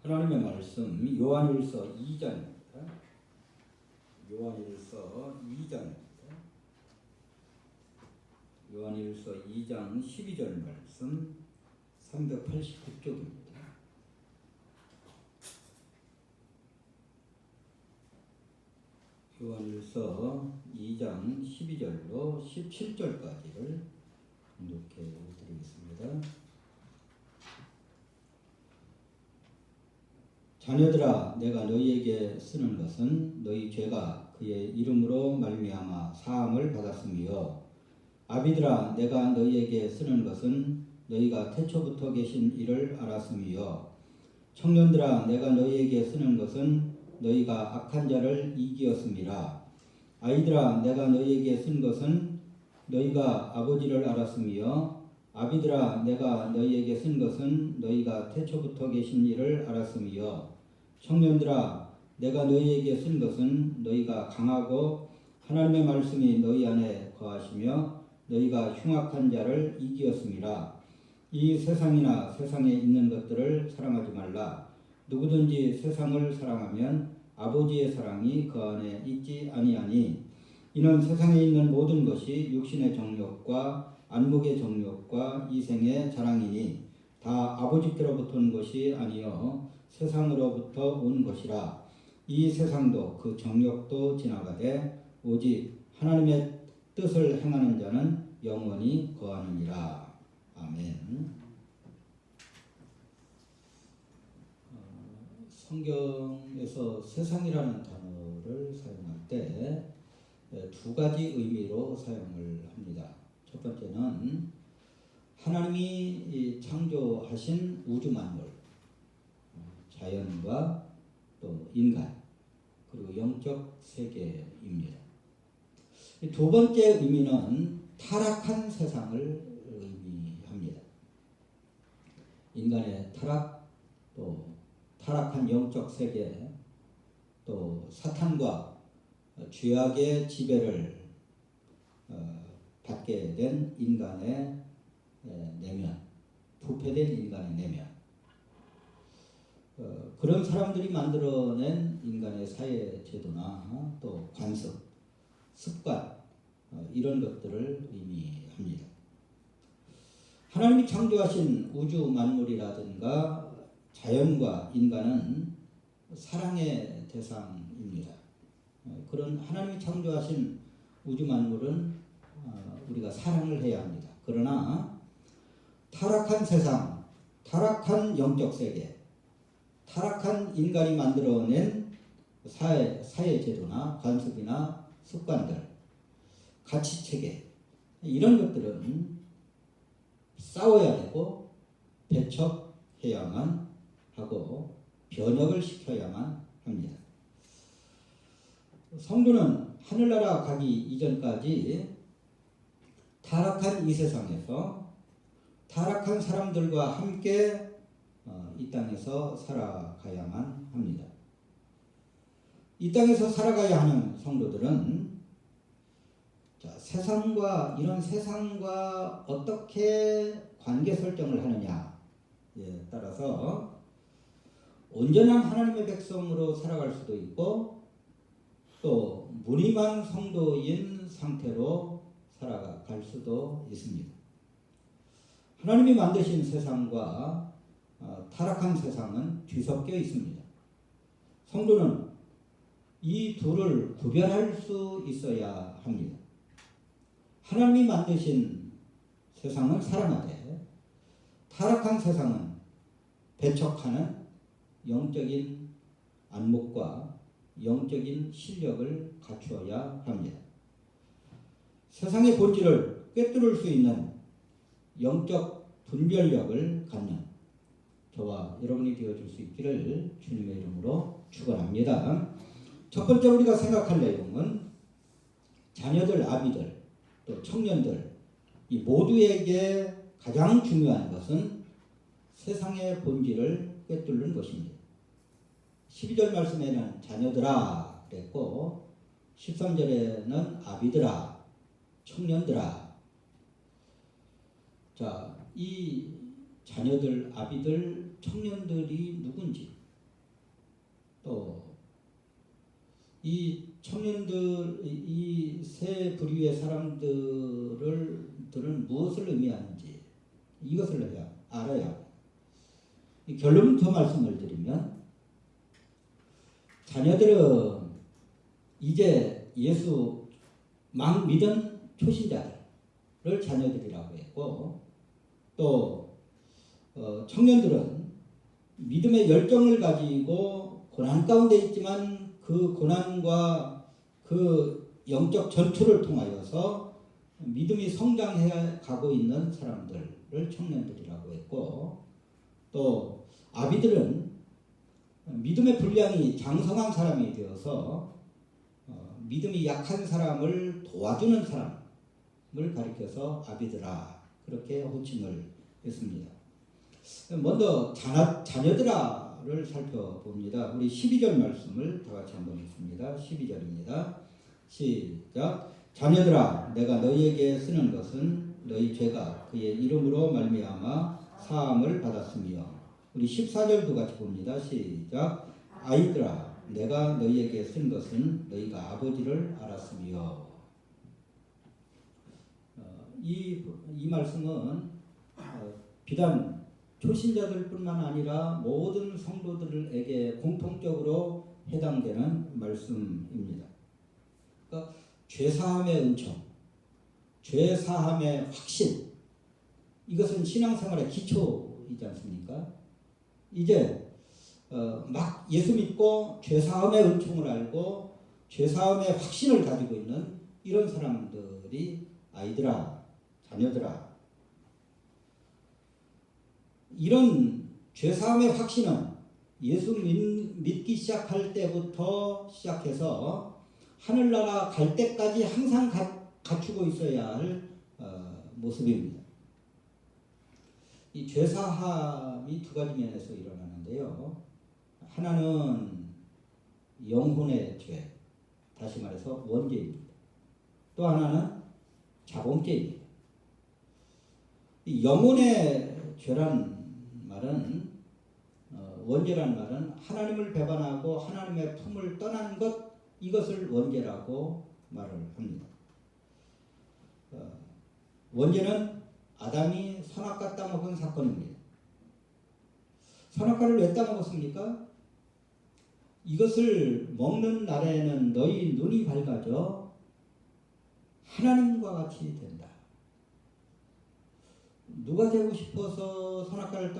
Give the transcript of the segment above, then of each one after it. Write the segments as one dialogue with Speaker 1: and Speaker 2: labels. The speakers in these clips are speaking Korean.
Speaker 1: 하나님의 말씀 요한일서 2장입니다. 요한일서 2장입니다. 요한일서 2장 12절 말씀 389쪽입니다. 요한일서 2장 12절로 17절까지를 공독해 드리겠습니다. 자녀들아, 내가 너희에게 쓰는 것은 너희 죄가 그의 이름으로 말미암아 사함을 받았으며, 아비들아, 내가 너희에게 쓰는 것은 너희가 태초부터 계신 이를 알았으며, 청년들아, 내가 너희에게 쓰는 것은 너희가 악한 자를 이기었음이라. 아이들아, 내가 너희에게 쓴 것은 너희가 아버지를 알았으며, 아비들아, 내가 너희에게 쓴 것은 너희가 태초부터 계신 이를 알았으며, 청년들아, 내가 너희에게 쓴 것은 너희가 강하고 하나님의 말씀이 너희 안에 거하시며 너희가 흉악한 자를 이기었음이라. 이 세상이나 세상에 있는 것들을 사랑하지 말라. 누구든지 세상을 사랑하면 아버지의 사랑이 그 안에 있지 아니하니, 이는 세상에 있는 모든 것이 육신의 정욕과 안목의 정욕과 이생의 자랑이니 다 아버지께로부터 온 것이 아니요 세상으로부터 온 것이라. 이 세상도 그 정욕도 지나가되 오직 하나님의 뜻을 행하는 자는 영원히 거하느니라. 아멘. 성경에서 세상이라는 단어를 사용할 때 두 가지 의미로 사용을 합니다. 첫 번째는 하나님이 창조하신 우주 만물, 자연과 또 인간, 그리고 영적 세계입니다. 두 번째 의미는 타락한 세상을 의미합니다. 인간의 타락, 또 타락한 영적 세계, 또 사탄과 죄악의 지배를 받게 된 인간의 내면, 부패된 인간의 내면, 그런 사람들이 만들어낸 인간의 사회 제도나 또 관습, 습관, 이런 것들을 의미합니다. 하나님이 창조하신 우주 만물이라든가 자연과 인간은 사랑의 대상입니다. 그런 하나님이 창조하신 우주 만물은 우리가 사랑을 해야 합니다. 그러나 타락한 세상, 타락한 영적 세계, 타락한 인간이 만들어낸 사회 제도나 관습이나 습관들, 가치체계, 이런 것들은 싸워야 되고 배척해야만 하고 변혁을 시켜야만 합니다. 성도는 하늘나라 가기 이전까지 타락한 이 세상에서 타락한 사람들과 함께 이 땅에서 살아가야만 합니다. 이 땅에서 살아가야 하는 성도들은 이런 세상과 어떻게 관계 설정을 하느냐에 따라서 온전한 하나님의 백성으로 살아갈 수도 있고, 또 무늬만 성도인 상태로 살아갈 수도 있습니다. 하나님이 만드신 세상과 타락한 세상은 뒤섞여 있습니다. 성도는 이 둘을 구별할 수 있어야 합니다. 하나님이 만드신 세상은 사랑하되, 타락한 세상은 배척하는 영적인 안목과 영적인 실력을 갖추어야 합니다. 세상의 본질을 꿰뚫을 수 있는 영적 분별력을 갖는 저와 여러분이 되어줄 수 있기를 주님의 이름으로 축원합니다. 첫 번째 우리가 생각할 내용은 자녀들, 아비들, 또 청년들, 이 모두에게 가장 중요한 것은 세상의 본질을 꿰뚫는 것입니다. 12절 말씀에는 자녀들아 그랬고, 13절에는 아비들아, 청년들아. 자, 이 자녀들, 아비들, 청년들이 누군지, 이 청년들, 이 세 부류의 사람들은 무엇을 의미하는지 이것을 알아야 합니다. 결론부터 말씀을 드리면 자녀들은 이제 예수 막 믿은 초신자들을 자녀들이라고 했고, 또 청년들은 믿음의 열정을 가지고 고난 가운데 있지만 그 고난과 그 영적 전투를 통하여서 믿음이 성장해 가고 있는 사람들을 청년들이라고 했고, 또 아비들은 믿음의 분량이 장성한 사람이 되어서 믿음이 약한 사람을 도와주는 사람을 가리켜서 아비들아 그렇게 호칭을 했습니다. 먼저 자녀들아를 살펴봅니다. 우리 12절 말씀을 다 같이 한번 읽습니다. 12절입니다. 시작. 자녀들아 내가 너희에게 쓰는 것은 너희 죄가 그의 이름으로 말미암아 사함을 받았으며. 우리 14절도 같이 봅니다. 시작. 아이들아 내가 너희에게 쓴 것은 너희가 아버지를 알았으며. 이 말씀은 비단 초신자들뿐만 아니라 모든 성도들에게 공통적으로 해당되는 말씀입니다. 그러니까 죄사함의 은총, 죄사함의 확신, 이것은 신앙생활의 기초이지 않습니까? 이제 막 예수 믿고 죄사함의 은총을 알고 죄사함의 확신을 가지고 있는 이런 사람들이 아이들아, 자녀들아. 이런 죄사함의 확신은 예수 믿기 시작할 때부터 시작해서 하늘나라 갈 때까지 항상 갖추고 있어야 할 모습입니다. 이 죄사함이 두 가지 면에서 일어나는데요. 하나는 영혼의 죄, 다시 말해서 원죄입니다. 또 하나는 자범죄입니다. 이 영혼의 죄란 말은 원죄란 말은 하나님을 배반하고 하나님의 품을 떠난 것, 이것을 원죄라고 말을 합니다. 원죄는 아담이 선악과 따먹은 사건입니다. 선악과를 왜 따먹었습니까? 이것을 먹는 날에는 너희 눈이 밝아져 하나님과 같이 된다. 누가 되고 싶어서 선악과를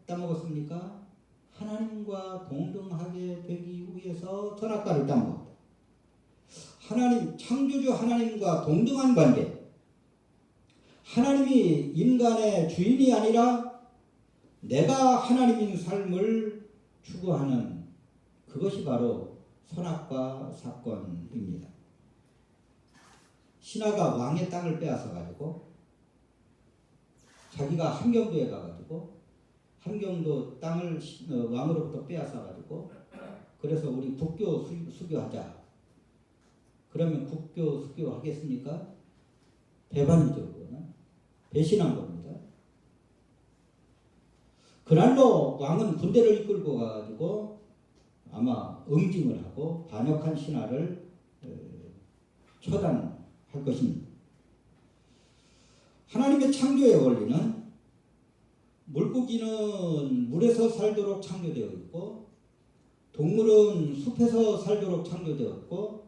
Speaker 1: 따먹었습니까? 하나님과 동등하게 되기 위해서 선악과를 따먹었다. 하나님, 창조주 하나님과 동등한 관계. 하나님이 인간의 주인이 아니라 내가 하나님인 삶을 추구하는 그것이 바로 선악과 사건입니다. 신하가 왕의 땅을 빼앗아 가지고 자기가 함경도에 가가지고 함경도 땅을 왕으로부터 빼앗아 가지고 그래서 우리 국교 수교하자. 그러면 국교 수교하겠습니까? 배반이죠. 그거는 배신한 겁니다. 그날로 왕은 군대를 이끌고 가가지고 아마 응징을 하고 반역한 신하를 처단할 것입니다. 하나님의 창조의 원리는 물고기는 물에서 살도록 창조되어 있고 동물은 숲에서 살도록 창조되었고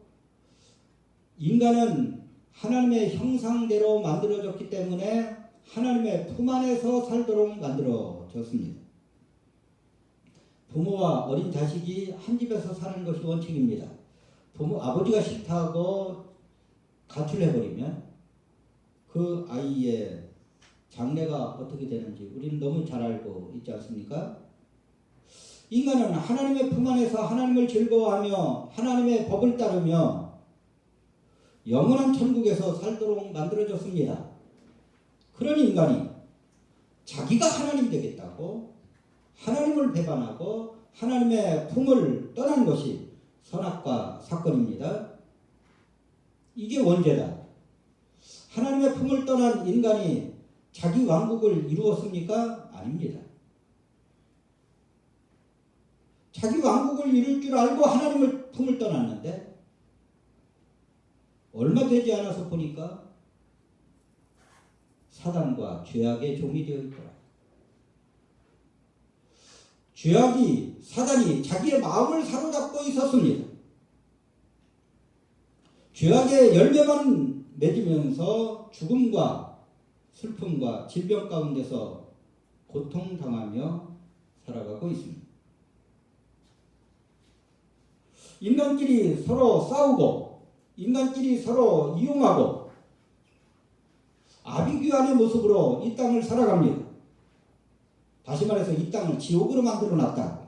Speaker 1: 인간은 하나님의 형상대로 만들어졌기 때문에 하나님의 품 안에서 살도록 만들어졌습니다. 부모와 어린 자식이 한 집에서 사는 것이 원칙입니다. 아버지가 싫다고 가출해버리면 그 아이의 장래가 어떻게 되는지 우리는 너무 잘 알고 있지 않습니까? 인간은 하나님의 품 안에서 하나님을 즐거워하며 하나님의 법을 따르며 영원한 천국에서 살도록 만들어졌습니다. 그런 인간이 자기가 하나님 되겠다고 하나님을 배반하고 하나님의 품을 떠난 것이 선악과 사건입니다. 이게 원죄다. 하나님의 품을 떠난 인간이 자기 왕국을 이루었습니까? 아닙니다. 자기 왕국을 이룰 줄 알고 하나님을 품을 떠났는데 얼마 되지 않아서 보니까 사단과 죄악의 종이 되어 있더라. 죄악이, 사단이 자기의 마음을 사로잡고 있었습니다. 죄악의 열매만 맺으면서 죽음과 슬픔과 질병 가운데서 고통당하며 살아가고 있습니다. 인간끼리 서로 싸우고 인간끼리 서로 이용하고 아비규환의 모습으로 이 땅을 살아갑니다. 다시 말해서 이 땅을 지옥으로 만들어 놨다.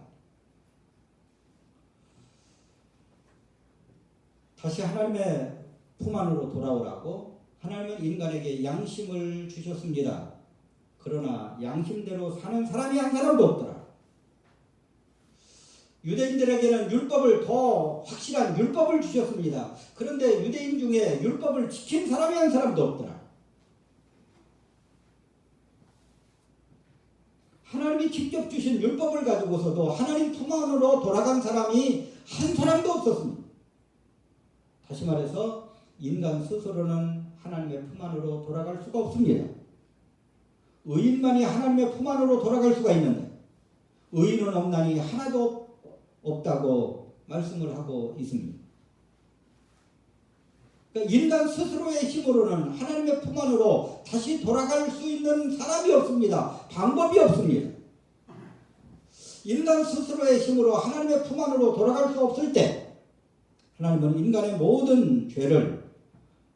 Speaker 1: 다시 하나님의 품 안으로 돌아오라고 하나님은 인간에게 양심을 주셨습니다. 그러나 양심대로 사는 사람이 한 사람도 없더라. 유대인들에게는 율법을 더 확실한 율법을 주셨습니다. 그런데 유대인 중에 율법을 지킨 사람이 한 사람도 없더라. 하나님이 직접 주신 율법을 가지고서도 하나님 품 안으로 돌아간 사람이 한 사람도 없었습니다. 다시 말해서 인간 스스로는 하나님의 품 안으로 돌아갈 수가 없습니다. 의인만이 하나님의 품 안으로 돌아갈 수가 있는데 의인은 없나니 하나도 없다고 말씀을 하고 있습니다. 그러니까 인간 스스로의 힘으로는 하나님의 품 안으로 다시 돌아갈 수 있는 사람이 없습니다. 방법이 없습니다. 인간 스스로의 힘으로 하나님의 품 안으로 돌아갈 수 없을 때 하나님은 인간의 모든 죄를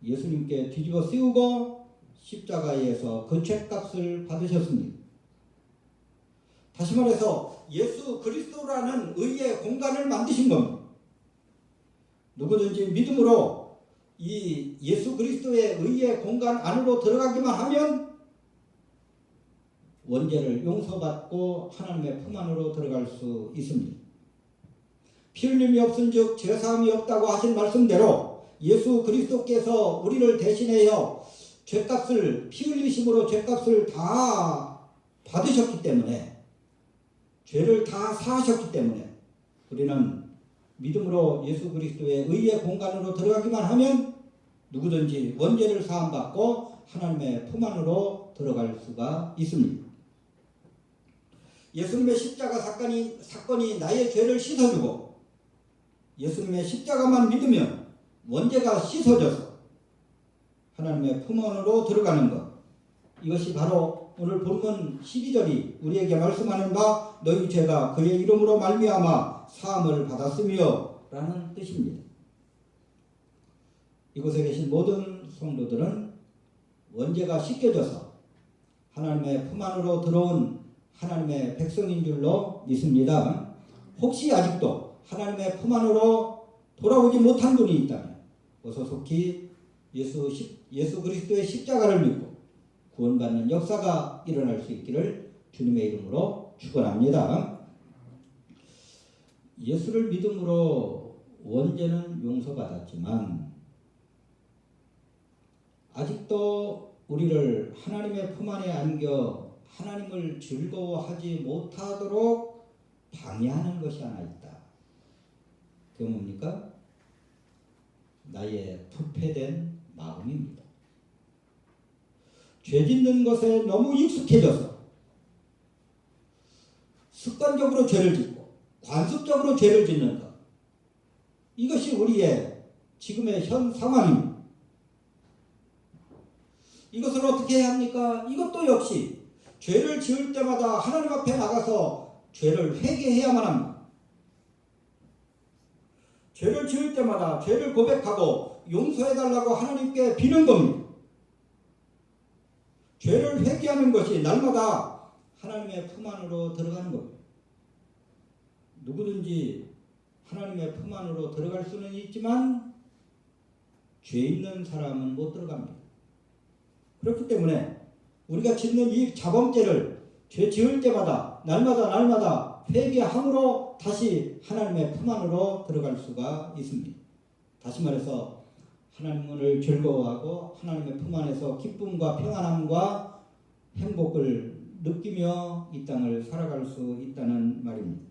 Speaker 1: 예수님께 뒤집어 씌우고 십자가에서 그 죄값을 받으셨습니다. 다시 말해서 예수 그리스도라는 의의 공간을 만드신 겁니다. 누구든지 믿음으로 이 예수 그리스도의 의의 공간 안으로 들어가기만 하면 원죄를 용서받고 하나님의 품 안으로 들어갈 수 있습니다. 피 흘림이 없은즉 죄사함이 없다고 하신 말씀대로 예수 그리스도께서 우리를 대신하여 죄값을 피 흘리심으로 죄값을 다 받으셨기 때문에 죄를 다 사하셨기 때문에 우리는 믿음으로 예수 그리스도의 의의 공간으로 들어가기만 하면 누구든지 원죄를 사함받고 하나님의 품 안으로 들어갈 수가 있습니다. 예수님의 십자가 사건이 나의 죄를 씻어주고 예수님의 십자가만 믿으면 원죄가 씻어져서 하나님의 품 안으로 들어가는 것. 이것이 바로 오늘 본문 12절이 우리에게 말씀하는 바 너희 죄가 그의 이름으로 말미암아 사함을 받았으며 라는 뜻입니다. 이곳에 계신 모든 성도들은 원죄가 씻겨져서 하나님의 품 안으로 들어온 하나님의 백성인 줄로 믿습니다. 혹시 아직도 하나님의 품 안으로 돌아오지 못한 분이 있다면 어서 속히 예수 그리스도의 십자가를 믿고 구원받는 역사가 일어날 수 있기를 주님의 이름으로 축원합니다. 예수를 믿음으로 원죄는 용서받았지만 아직도 우리를 하나님의 품 안에 안겨 하나님을 즐거워하지 못하도록 방해하는 것이 하나 있다. 그게 뭡니까? 나의 부패된 마음입니다. 죄 짓는 것에 너무 익숙해져서 습관적으로 죄를 짓고 관습적으로 죄를 짓는 것. 이것이 우리의 지금의 현 상황입니다. 이것을 어떻게 해야 합니까? 이것도 역시 죄를 지을 때마다 하나님 앞에 나가서 죄를 회개해야만 합니다. 죄를 지을 때마다 죄를 고백하고 용서해달라고 하나님께 비는 겁니다. 죄를 회개하는 것이 날마다 하나님의 품 안으로 들어가는 겁니다. 누구든지 하나님의 품 안으로 들어갈 수는 있지만 죄 있는 사람은 못 들어갑니다. 그렇기 때문에 우리가 짓는 이 자범죄를 죄 지을 때마다 날마다 회개함으로 다시 하나님의 품 안으로 들어갈 수가 있습니다. 다시 말해서 하나님을 즐거워하고 하나님의 품 안에서 기쁨과 평안함과 행복을 느끼며 이 땅을 살아갈 수 있다는 말입니다.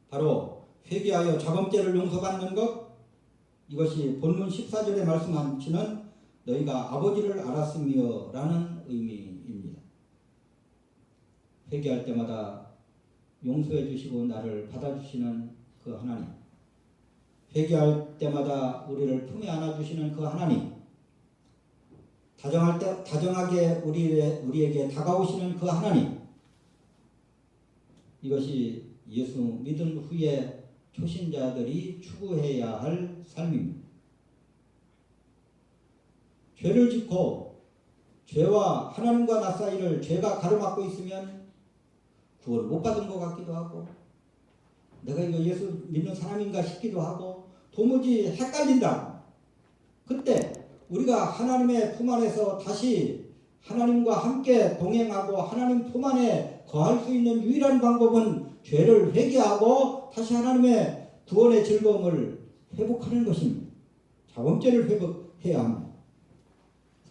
Speaker 1: 바로 회개하여 자범죄를 용서받는 것, 이것이 본문 14절에 말씀하시는 너희가 아버지를 알았으며 라는 의미입니다. 회개할 때마다 용서해 주시고 나를 받아주시는 그 하나님, 회개할 때마다 우리를 품에 안아주시는 그 하나님, 다정하게 우리에게 다가오시는 그 하나님, 이것이 예수 믿은 후에 초신자들이 추구해야 할 삶입니다. 죄를 짓고 죄와 하나님과 나 사이를 죄가 가로막고 있으면 구원을 못 받은 것 같기도 하고, 내가 이거 예수 믿는 사람인가 싶기도 하고 도무지 헷갈린다. 그때 우리가 하나님의 품 안에서 다시 하나님과 함께 동행하고 하나님 품 안에 거할 수 있는 유일한 방법은 죄를 회개하고 다시 하나님의 구원의 즐거움을 회복하는 것입니다. 자범죄를 회복해야 합니다.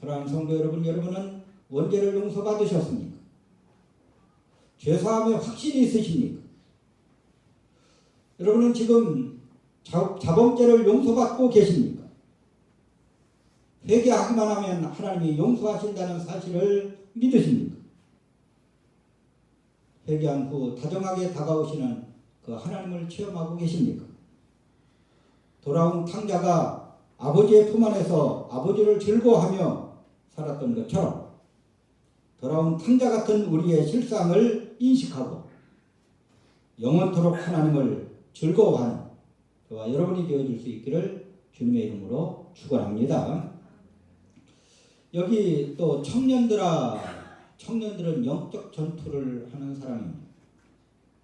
Speaker 1: 사랑하는 성도 여러분, 여러분은 원죄를 용서받으셨습니까? 죄사함의 확신이 있으십니까? 여러분은 지금 자범죄를 용서받고 계십니까? 회개하기만 하면 하나님이 용서하신다는 사실을 믿으십니까? 회개한 후 다정하게 다가오시는 그 하나님을 체험하고 계십니까? 돌아온 탕자가 아버지의 품 안에서 아버지를 즐거워하며 살았던 것처럼 돌아온 탕자 같은 우리의 실상을 인식하고 영원토록 하나님을 즐거워하는 저와 여러분이 되어줄 수 있기를 주님의 이름으로 축원합니다. 여기 또 청년들은 영적 전투를 하는 사람입니다.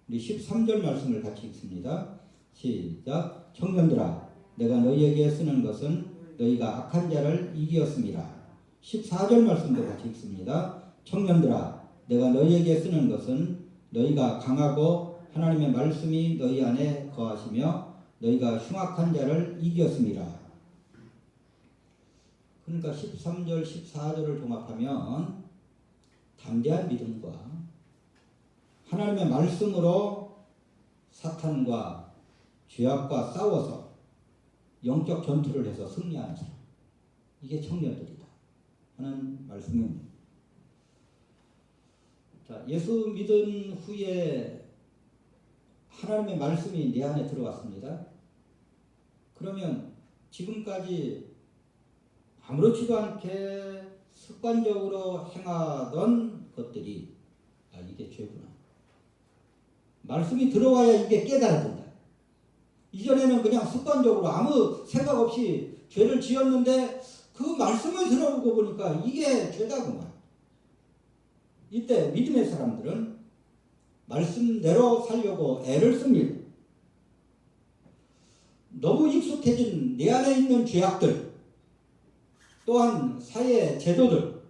Speaker 1: 우리 13절 말씀을 같이 읽습니다. 시작. 청년들아, 내가 너희에게 쓰는 것은 너희가 악한 자를 이기었습니다. 14절 말씀도 같이 읽습니다. 청년들아, 내가 너희에게 쓰는 것은 너희가 강하고 하나님의 말씀이 너희 안에 거하시며 너희가 흉악한 자를 이기었습니다. 그러니까 13절, 14절을 종합하면 담대한 믿음과 하나님의 말씀으로 사탄과 죄악과 싸워서 영적 전투를 해서 승리하는 사람, 이게 청년들이다 하는 말씀입니다. 자, 예수 믿은 후에 하나님의 말씀이 내 안에 들어왔습니다. 그러면 지금까지 아무렇지도 않게 습관적으로 행하던 것들이 이게 죄구나. 말씀이 들어와야 이게 깨달아진다. 이전에는 그냥 습관적으로 아무 생각 없이 죄를 지었는데 그 말씀을 들어보고 보니까 이게 죄다구만. 이때 믿음의 사람들은 말씀대로 살려고 애를 씁니다. 너무 익숙해진 내 안에 있는 죄악들, 또한 사회 제도들,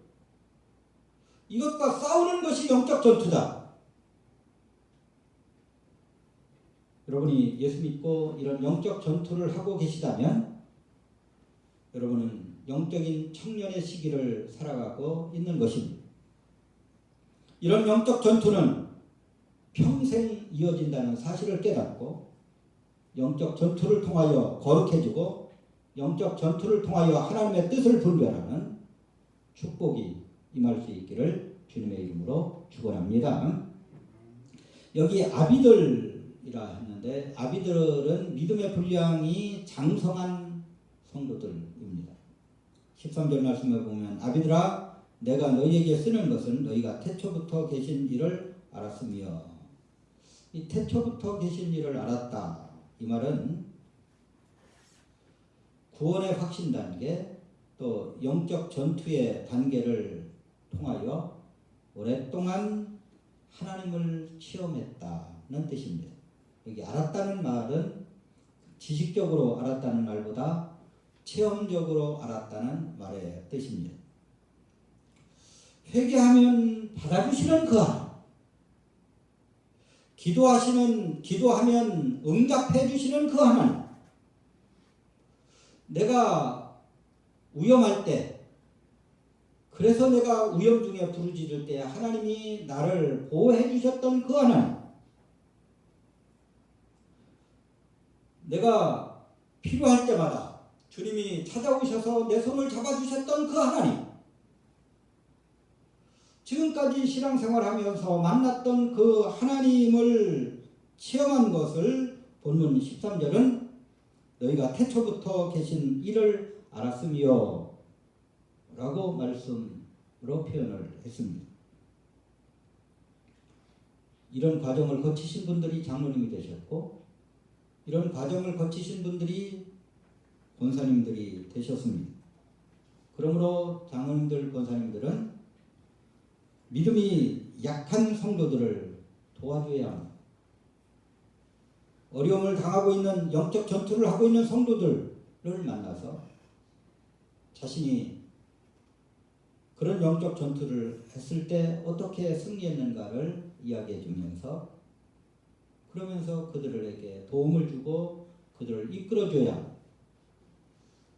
Speaker 1: 이것과 싸우는 것이 영적 전투다. 여러분이 예수 믿고 이런 영적 전투를 하고 계시다면 여러분은 영적인 청년의 시기를 살아가고 있는 것입니다. 이런 영적 전투는 평생 이어진다는 사실을 깨닫고 영적 전투를 통하여 거룩해지고 영적 전투를 통하여 하나님의 뜻을 분별하는 축복이 임할 수 있기를 주님의 이름으로 축원합니다. 여기 아비들이라 했는데 아비들은 믿음의 분량이 장성한 성도들입니다. 13절 말씀을 보면 아비들아, 내가 너희에게 쓰는 것은 너희가 태초부터 계신 일을 알았으며, 이 태초부터 계신 일을 알았다, 이 말은 구원의 확신 단계, 또 영적 전투의 단계를 통하여 오랫동안 하나님을 체험했다는 뜻입니다. 여기 알았다는 말은 지식적으로 알았다는 말보다 체험적으로 알았다는 말의 뜻입니다. 회개하면 받아주시는 그 하나님, 기도하면 응답해 주시는 그 하나님, 내가 위험할 때, 그래서 내가 위험 중에 부르짖을 때 하나님이 나를 보호해 주셨던 그 하나님, 내가 필요할 때마다 주님이 찾아오셔서 내 손을 잡아주셨던 그 하나님, 지금까지 신앙생활하면서 만났던 그 하나님을 체험한 것을 본문 13절은 너희가 태초부터 계신 이를 알았으며 라고 말씀으로 표현을 했습니다. 이런 과정을 거치신 분들이 장로님이 되셨고, 이런 과정을 거치신 분들이 권사님들이 되셨습니다. 그러므로 장로님들, 권사님들은 믿음이 약한 성도들을 도와줘야 합니다. 어려움을 당하고 있는, 영적 전투를 하고 있는 성도들을 만나서 자신이 그런 영적 전투를 했을 때 어떻게 승리했는가를 이야기해 주면서, 그러면서 그들에게 도움을 주고 그들을 이끌어줘야 합니다.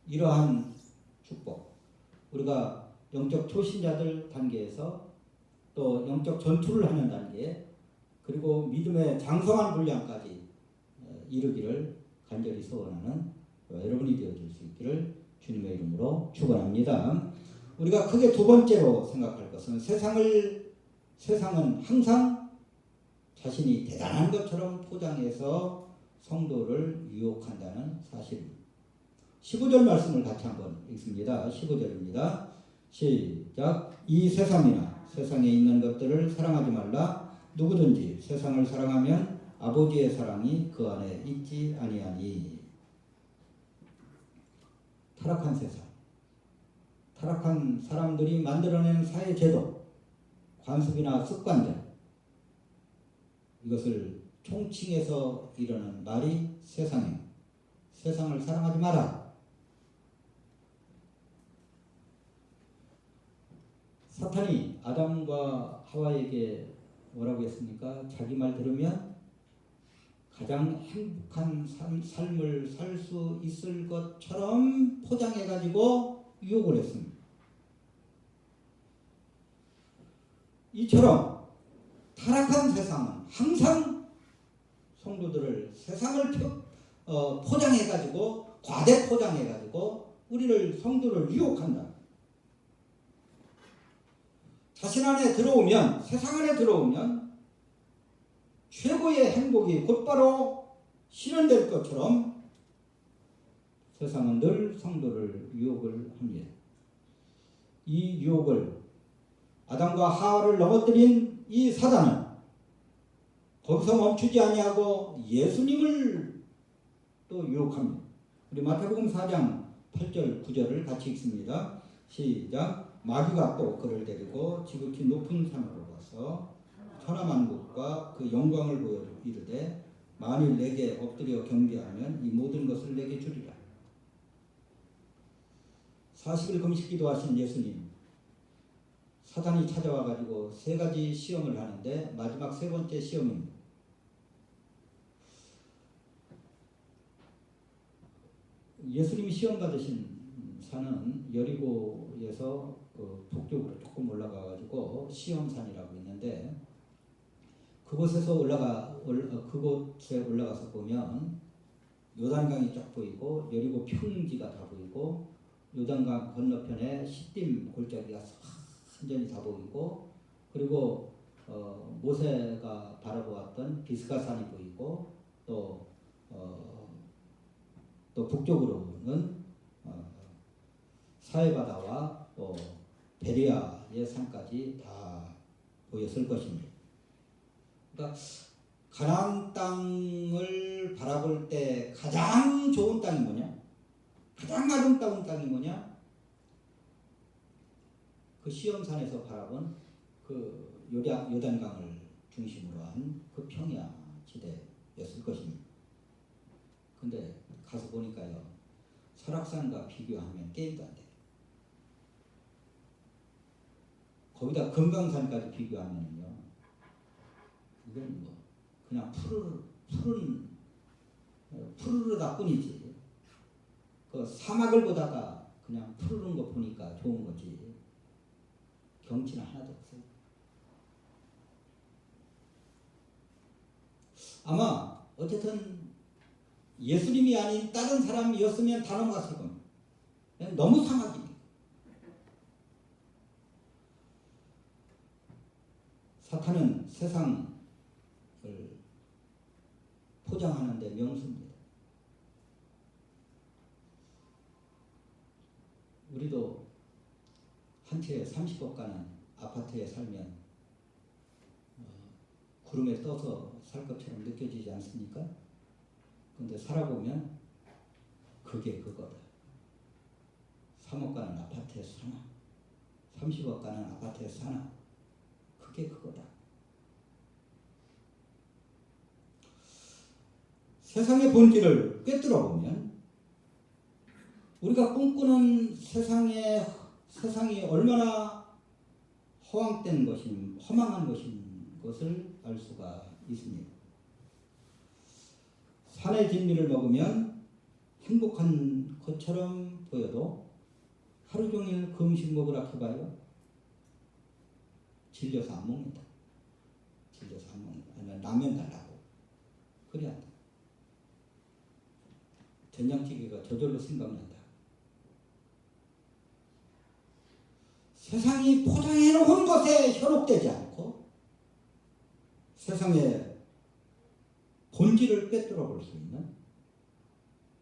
Speaker 1: 이러한 축복, 우리가 영적 초신자들 단계에서 또 영적 전투를 하는 단계, 그리고 믿음의 장성한 분량까지 이루기를 간절히 소원하는 여러분이 되어줄 수 있기를 주님의 이름으로 축원합니다. 우리가 크게 두 번째로 생각할 것은 세상은 항상 자신이 대단한 것처럼 포장해서 성도를 유혹한다는 사실입니다. 15절 말씀을 같이 한번 읽습니다. 15절입니다. 시작. 이 세상이나 세상에 있는 것들을 사랑하지 말라. 누구든지 세상을 사랑하면 아버지의 사랑이 그 안에 있지 아니하니. 타락한 세상, 타락한 사람들이 만들어낸 사회제도, 관습이나 습관들, 이것을 총칭해서 이르는 말이 세상입니다. 세상을 사랑하지 마라. 사탄이 아담과 하와에게 뭐라고 했습니까? 자기 말 들으면 가장 행복한 삶을 살 수 있을 것처럼 포장해가지고 유혹을 했습니다. 이처럼 타락한 세상은 항상 성도들을, 세상을 포장해가지고, 과대 포장해가지고 우리를, 성도를 유혹한다. 자신 안에 들어오면, 세상 안에 들어오면 최고의 행복이 곧바로 실현될 것처럼 세상은 늘 성도를 유혹을 합니다. 이 유혹을, 아담과 하와를 넘어뜨린 이 사단은 거기서 멈추지 아니하고 예수님을 또 유혹합니다. 우리 마태복음 4장 8절 9절을 같이 읽습니다. 시작. 마귀가 또 그를 데리고 지극히 높은 산으로 가서 천하만국과 그 영광을 보여 이르되 만일 내게 엎드려 경배하면 이 모든 것을 내게 주리라. 40일 금식 기도하신 예수님, 사단이 찾아와 가지고 세 가지 시험을 하는데 마지막 세 번째 시험입니다. 예수님이 시험 받으신 산은 여리고에서 북쪽으로 조금 올라가 가지고 시험산이라고 있는데, 그곳에 올라가서 보면 요단강이 쫙 보이고 여리고 평지가 다 보이고, 요단강 건너편에 시딤 골짜기가 완전히 다 보이고, 그리고 모세가 바라보았던 비스가산이 보이고, 또 북쪽으로는 사해바다와 또 베리아의 산까지 다 보였을 것입니다. 그러니까 가나안 땅을 바라볼 때 가장 좋은 땅이 뭐냐? 가장 아름다운 땅이 뭐냐? 그 시험산에서 바라본 그 요단강을 중심으로 한 그 평야 지대였을 것입니다. 근데 가서 보니까요, 설악산과 비교하면 게임도 안 돼요. 거기다 금강산까지 비교하면요, 이건 뭐 그냥 푸르르다 뿐이지. 그 사막을 보다가 그냥 푸르른 거 보니까 좋은 거지, 경치는 하나도 없어요. 아마 어쨌든 예수님이 아닌 다른 사람이었으면 다 넘어갔을 겁니다. 너무 상하기니까. 사탄은 세상을 포장하는 데 명수입니다. 우리도 한 채에 30억 가는 아파트에 살면 구름에 떠서 살 것처럼 느껴지지 않습니까? 근데 살아보면 그게 그거다. 3억 가는 아파트에 사나 30억 가는 아파트에 사나 그게 그거다. 세상의 본질을 꿰뚫어 보면 우리가 꿈꾸는 세상이 얼마나 허황된 것인, 허망한 것인 것을 알 수가 있습니다. 산의 진미를 먹으면 행복한 것처럼 보여도 하루 종일 그 음식 먹으라 해봐요. 질려서 안 먹는다. 질려서 안 먹는다. 아니면 라면 달라고. 그래야 한다. 된장찌개가 저절로 생각난다. 세상이 포장해 놓은 것에 현혹되지 않고 세상의 본질을 꿰뚫어 볼 수 있는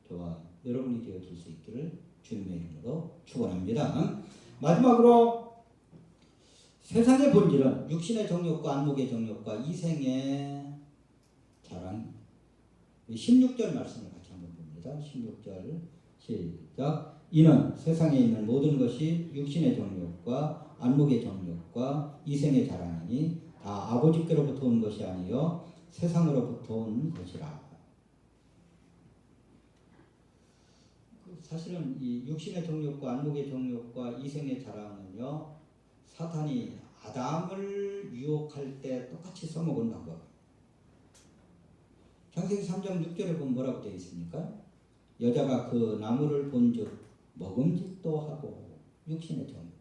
Speaker 1: 저와 여러분이 되어줄 수 있기를 주님의 이름으로 축원합니다. 마지막으로 세상의 본질은 육신의 정욕과 안목의 정욕과 이생의 자랑. 16절 말씀을 같이 한번 봅니다. 16절 시작. 이는 세상에 있는 모든 것이 육신의 정욕과 안목의 정욕과 이생의 자랑이니 다 아버지께로부터 온 것이 아니요 세상으로부터 온 것이라. 사실은 이 육신의 정욕과 안목의 정욕과 이생의 자랑은요 사탄이 아담을 유혹할 때 똑같이 써먹은 방법. 창세기 3장 6절에 보면 뭐라고 되어 있습니까? 여자가 그 나무를 본즉 먹음직도 하고 육신의 정욕이다.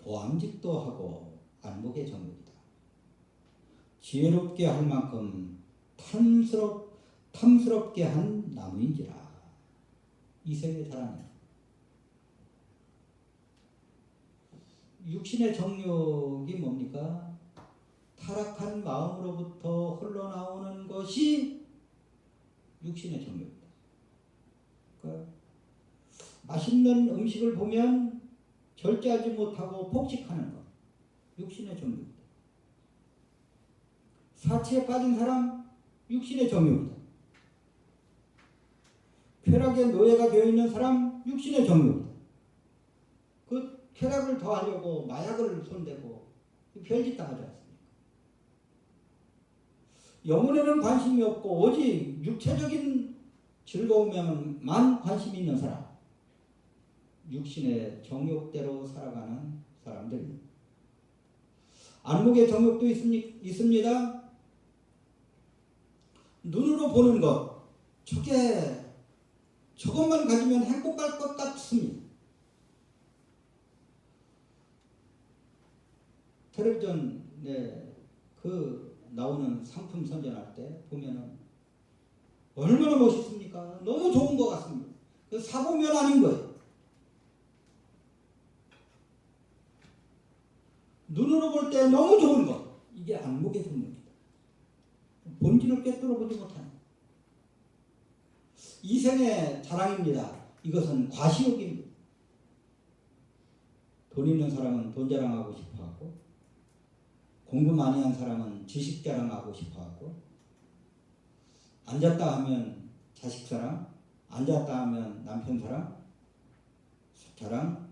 Speaker 1: 보암직도 하고 안목의 정욕이다. 지혜롭게 할 만큼 탐스럽게 한 나무인지라. 이생의 자랑이다. 육신의 정욕이 뭡니까? 타락한 마음으로부터 흘러나오는 것이 육신의 정욕이다. 그러니까 맛있는 음식을 보면 절제하지 못하고 폭식하는 것. 육신의 정욕이다. 사치에 빠진 사람 육신의 정욕이다. 쾌락의 노예가 되어 있는 사람 육신의 정욕이다. 그 쾌락을 더하려고 마약을 손대고 별짓 다 하지 않습니까? 영혼에는 관심이 없고 오직 육체적인 즐거움에만 관심이 있는 사람, 육신의 정욕대로 살아가는 사람들입니다. 안목의 정욕도 있습니다. 눈으로 보는 것, 저것만 가지면 행복할 것 같습니다. 텔레비전에 그 나오는 상품 선전할 때 보면은 얼마나 멋있습니까? 너무 좋은 것 같습니다. 사보면 아닌 거예요. 눈으로 볼 때 너무 좋은 것. 이게 안목의 정욕이다. 본질을 꿰뚫어 보지 못하는 이생의 자랑입니다. 이것은 과시욕입니다. 돈 있는 사람은 돈 자랑하고 싶어하고 공부 많이 한 사람은 지식 자랑하고 싶어하고 앉았다 하면 자식 사랑, 앉았다 하면 남편 자랑,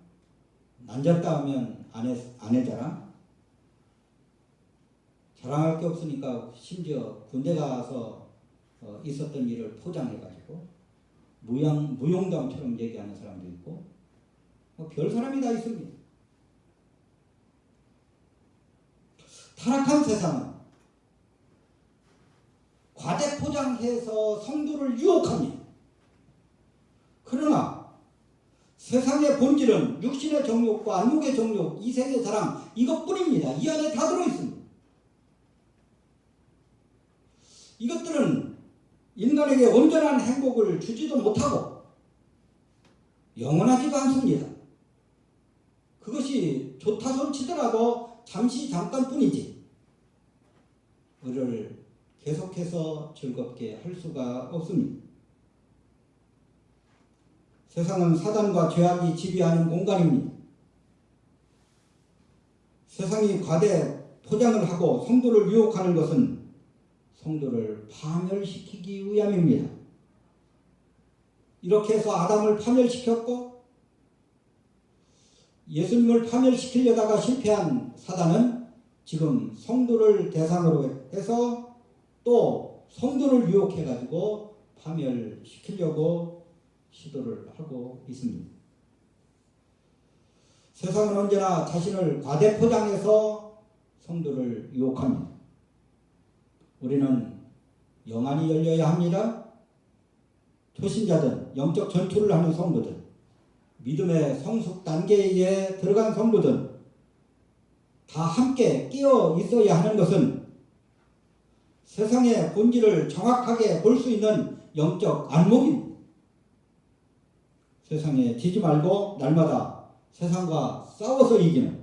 Speaker 1: 앉았다 하면 아내 자랑. 자랑할 게 없으니까 심지어 군대 가서 있었던 일을 포장해가지고 무용담처럼 얘기하는 사람도 있고 별 사람이 다 있습니다. 타락한 세상은 과대포장해서 성도를 유혹합니다. 그러나 세상의 본질은 육신의 정욕과 안목의 정욕, 이생의 자랑 이것뿐입니다. 이 안에 다 들어있습니다. 이것들은 인간에게 온전한 행복을 주지도 못하고 영원하지도 않습니다. 그것이 좋다 손 치더라도 잠시 잠깐뿐이지 우리를 계속해서 즐겁게 할 수가 없습니다. 세상은 사단과 죄악이 지배하는 공간입니다. 세상이 과대 포장을 하고 성도를 유혹하는 것은 성도를 파멸시키기 위함입니다. 이렇게 해서 아담을 파멸시켰고 예수님을 파멸시키려다가 실패한 사단은 지금 성도를 대상으로 해서 또 성도를 유혹해가지고 파멸시키려고 시도를 하고 있습니다. 세상은 언제나 자신을 과대포장해서 성도를 유혹합니다. 우리는 영안이 열려야 합니다. 초신자든 영적 전투를 하는 성도들, 믿음의 성숙 단계에 들어간 성도들 다 함께 끼어 있어야 하는 것은 세상의 본질을 정확하게 볼 수 있는 영적 안목입니다. 세상에 지지 말고 날마다 세상과 싸워서 이기는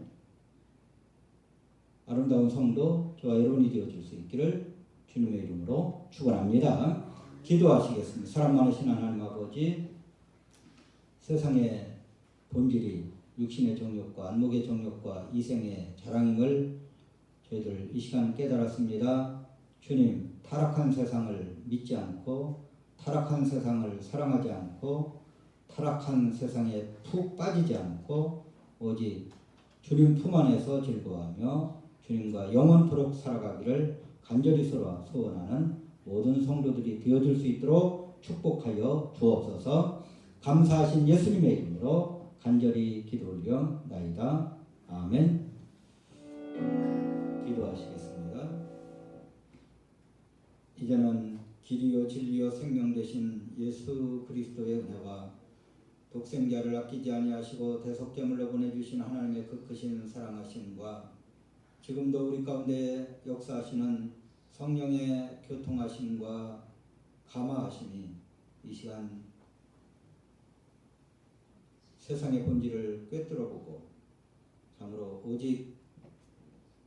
Speaker 1: 아름다운 성도 저와 여러분이 되어줄 수 있기를 주님의 이름으로 축원합니다. 기도하시겠습니다. 사랑 많으신 하나님 아버지, 세상의 본질이 육신의 정욕과 안목의 정욕과 이생의 자랑임을 저희들 이 시간 깨달았습니다. 주님, 타락한 세상을 믿지 않고 타락한 세상을 사랑하지 않고 타락한 세상에 푹 빠지지 않고 오직 주님 품 안에서 즐거워하며 주님과 영원토록 살아가기를 간절히 소원하는 모든 성도들이 되어줄 수 있도록 축복하여 주옵소서. 감사하신 예수님의 이름으로 간절히 기도 올려나이다. 아멘. 기도하시겠습니다. 이제는 길이요 진리요 생명 되신 예수 그리스도의 은혜와 독생자를 아끼지 아니하시고 대속제물로 보내주신 하나님의 그 크신 사랑하심과 지금도 우리 가운데 역사하시는 성령의 교통하심과 감화하심이 이 시간 세상의 본질을 꿰뚫어보고 참으로 오직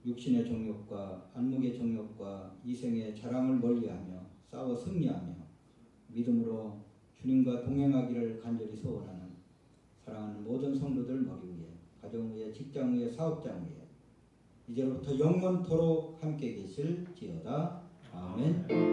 Speaker 1: 육신의 정욕과 안목의 정욕과 이생의 자랑을 멀리하며 싸워 승리하며 믿음으로 주님과 동행하기를 간절히 소원하는 사랑하는 모든 성도들 머리 위에 가정 위에 직장 위에 사업장 위에 이제로부터 영원토록 함께 계실지어다. 아멘.